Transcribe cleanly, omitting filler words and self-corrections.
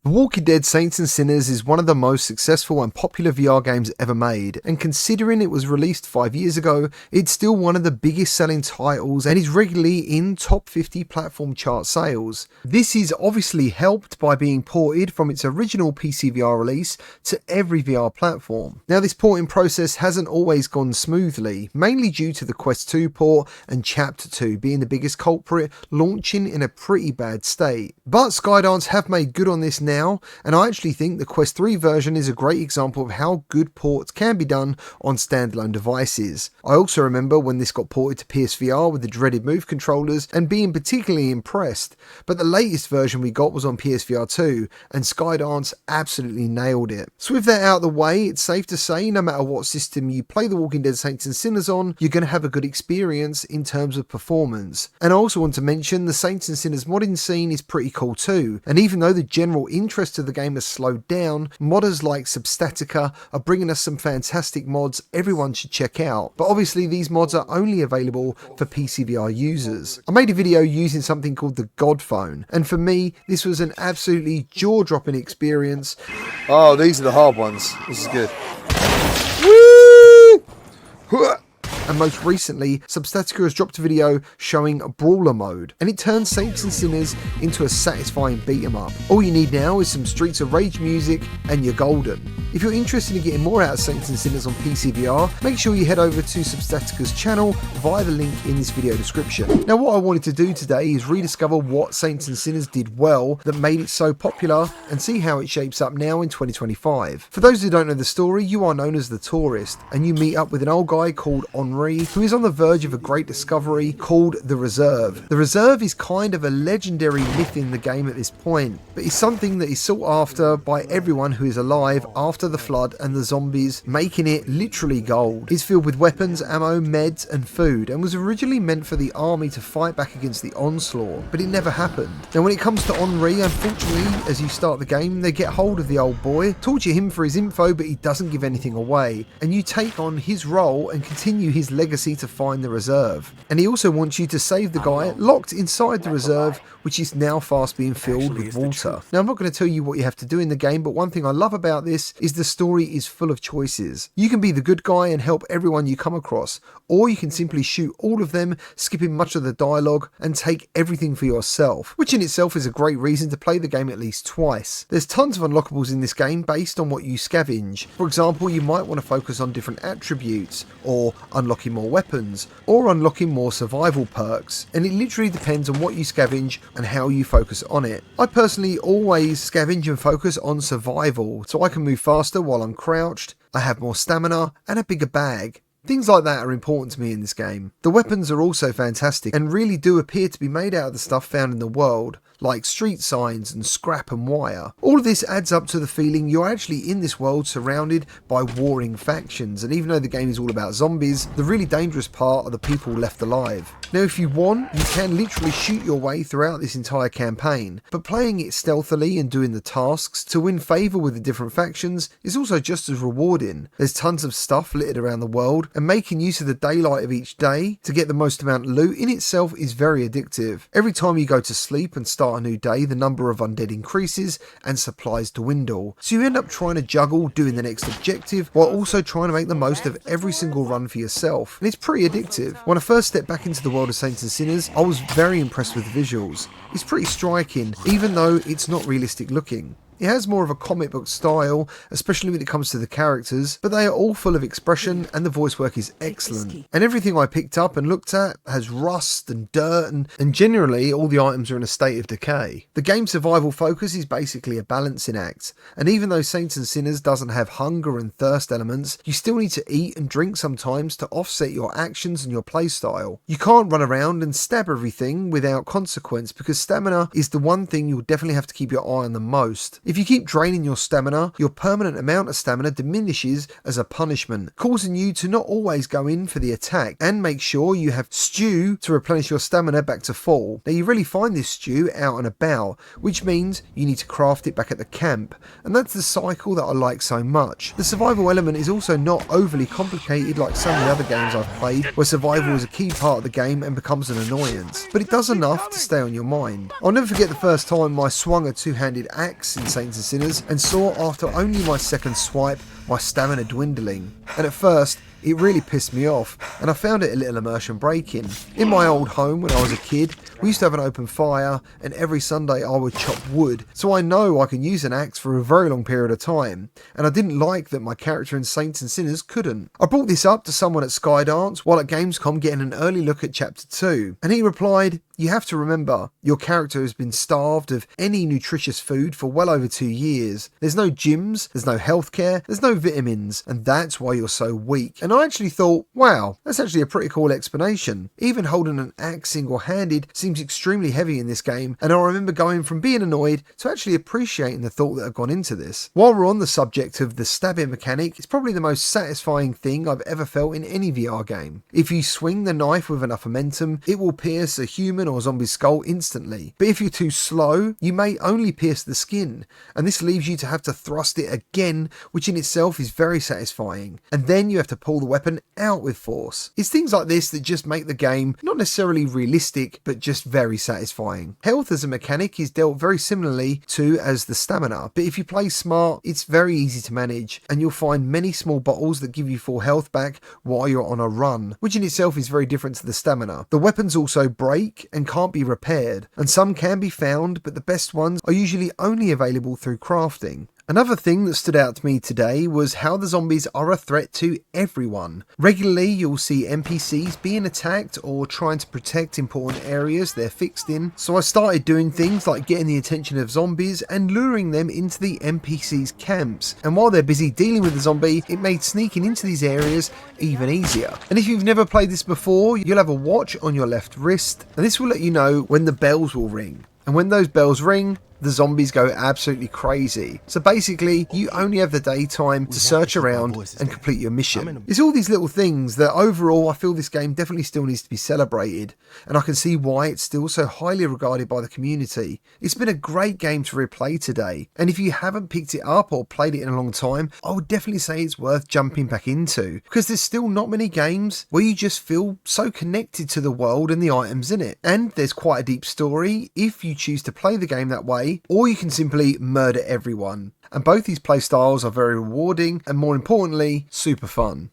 The Walking Dead Saints and Sinners is one of the most successful and popular VR games ever made, and considering it was released 5 years ago, it's still one of the biggest selling titles and is regularly in top 50 platform chart sales. This is obviously helped by being ported from its original PCVR release to every VR platform. Now, this porting process hasn't always gone smoothly, mainly due to the Quest 2 port and Chapter 2 being the biggest culprit, launching in a pretty bad state. But Skydance have made good on this now, and I actually think the Quest 3 version is a great example of how good ports can be done on standalone devices. I also remember when this got ported to PSVR with the dreaded Move controllers and being particularly impressed, but the latest version we got was on PSVR2 and Skydance absolutely nailed it. So with that out of the way, it's safe to say no matter what system you play The Walking Dead Saints and Sinners on, you're going to have a good experience in terms of performance. And I also want to mention the Saints and Sinners modding scene is pretty cool too, and even though the general interest of the game has slowed down, modders like Substatica are bringing us some fantastic mods everyone should check out, but obviously these mods are only available for PCVR users. I made a video using something called the God Phone, and for me this was an absolutely jaw-dropping experience. Oh, these are the hard ones. This is good. Woo! And most recently, Substatica has dropped a video showing a brawler mode, and it turns Saints and Sinners into a satisfying beat 'em up. All you need now is some Streets of Rage music and you're golden. If you're interested in getting more out of Saints and Sinners on PCVR, make sure you head over to Substatica's channel via the link in this video description. Now, what I wanted to do today is rediscover what Saints and Sinners did well that made it so popular and see how it shapes up now in 2025. For those who don't know the story, you are known as the Tourist, and you meet up with an old guy called Henri, who is on the verge of a great discovery called the Reserve. The Reserve is kind of a legendary myth in the game at this point, but it's something that is sought after by everyone who is alive after the flood and the zombies, making it literally gold. It's filled with weapons, ammo, meds and food, and was originally meant for the army to fight back against the onslaught, but it never happened. Now when it comes to Henri, unfortunately, as you start the game, they get hold of the old boy, torture him for his info, but he doesn't give anything away, and you take on his role and continue his legacy to find the Reserve. And he also wants you to save the guy locked inside the Reserve, which is now fast being filled with water. Now I'm not going to tell you what you have to do in the game, but one thing I love about this is the story is full of choices. You can be the good guy and help everyone you come across, or you can simply shoot all of them, skipping much of the dialogue, and take everything for yourself, which in itself is a great reason to play the game at least twice. There's tons of unlockables in this game based on what you scavenge. For example, you might want to focus on different attributes, or unlocking more weapons, or unlocking more survival perks, and it literally depends on what you scavenge and how you focus on it. I personally always scavenge and focus on survival, so I can move faster while I'm crouched, I have more stamina, and a bigger bag. Things like that are important to me in this game. The weapons are also fantastic and really do appear to be made out of the stuff found in the world, like street signs and scrap and wire. All of this adds up to the feeling you're actually in this world surrounded by warring factions, and even though the game is all about zombies, the really dangerous part are the people left alive. Now if you want, you can literally shoot your way throughout this entire campaign, but playing it stealthily and doing the tasks to win favour with the different factions is also just as rewarding. There's tons of stuff littered around the world, and making use of the daylight of each day to get the most amount of loot in itself is very addictive. Every time you go to sleep and start a new day, the number of undead increases and supplies dwindle, so you end up trying to juggle doing the next objective while also trying to make the most of every single run for yourself, and it's pretty addictive. When I first stepped back into the world of Saints and Sinners, I was very impressed with the visuals. It's pretty striking, even though it's not realistic looking. It has more of a comic book style, especially when it comes to the characters, but they are all full of expression and the voice work is excellent. And everything I picked up and looked at has rust and dirt, and generally all the items are in a state of decay. The game's survival focus is basically a balancing act, and even though Saints and Sinners doesn't have hunger and thirst elements, you still need to eat and drink sometimes to offset your actions and your playstyle. You can't run around and stab everything without consequence, because stamina is the one thing you'll definitely have to keep your eye on the most. If you keep draining your stamina, your permanent amount of stamina diminishes as a punishment, causing you to not always go in for the attack, and make sure you have stew to replenish your stamina back to full. Now you really find this stew out and about, which means you need to craft it back at the camp, and that's the cycle that I like so much. The survival element is also not overly complicated like some of the other games I've played, where survival is a key part of the game and becomes an annoyance, but it does enough to stay on your mind. I'll never forget the first time I swung a two-handed axe in Saints and Sinners and saw after only my second swipe my stamina dwindling. And at first, it really pissed me off, and I found it a little immersion breaking. In my old home when I was a kid, we used to have an open fire, and every Sunday I would chop wood, so I know I can use an axe for a very long period of time, and I didn't like that my character in Saints and Sinners couldn't. I brought this up to someone at Skydance while at Gamescom getting an early look at Chapter 2, and he replied, "You have to remember, your character has been starved of any nutritious food for well over 2 years. There's no gyms, there's no healthcare, there's no vitamins, and that's why you're so weak." And I actually thought, wow, that's actually a pretty cool explanation. Even holding an axe single-handed seems extremely heavy in this game, and I remember going from being annoyed to actually appreciating the thought that had gone into this. While we're on the subject of the stabbing mechanic, it's probably the most satisfying thing I've ever felt in any VR game. If you swing the knife with enough momentum, it will pierce a human or zombie skull instantly. But if you're too slow, you may only pierce the skin, and this leaves you to have to thrust it again, which in itself is very satisfying. And then you have to pull the weapon out with force. It's things like this that just make the game not necessarily realistic, but just very satisfying. Health as a mechanic is dealt very similarly to as the stamina, but if you play smart, it's very easy to manage, and you'll find many small bottles that give you full health back while you're on a run, which in itself is very different to the stamina. The weapons also break and can't be repaired, and some can be found, but the best ones are usually only available through crafting. Another thing that stood out to me today was how the zombies are a threat to everyone. Regularly you'll see NPCs being attacked or trying to protect important areas they're fixed in, so I started doing things like getting the attention of zombies and luring them into the NPCs' camps, and while they're busy dealing with the zombie, it made sneaking into these areas even easier. And if you've never played this before, you'll have a watch on your left wrist, and this will let you know when the bells will ring. And when those bells ring, the zombies go absolutely crazy. So basically, you only have the daytime to search around and complete your mission. It's all these little things that overall I feel this game definitely still needs to be celebrated, and I can see why it's still so highly regarded by the community. It's been a great game to replay today, and if you haven't picked it up or played it in a long time, I would definitely say it's worth jumping back into, because there's still not many games where you just feel so connected to the world and the items in it. And there's quite a deep story if you choose to play the game that way, or you can simply murder everyone. And both these playstyles are very rewarding and, more importantly, super fun.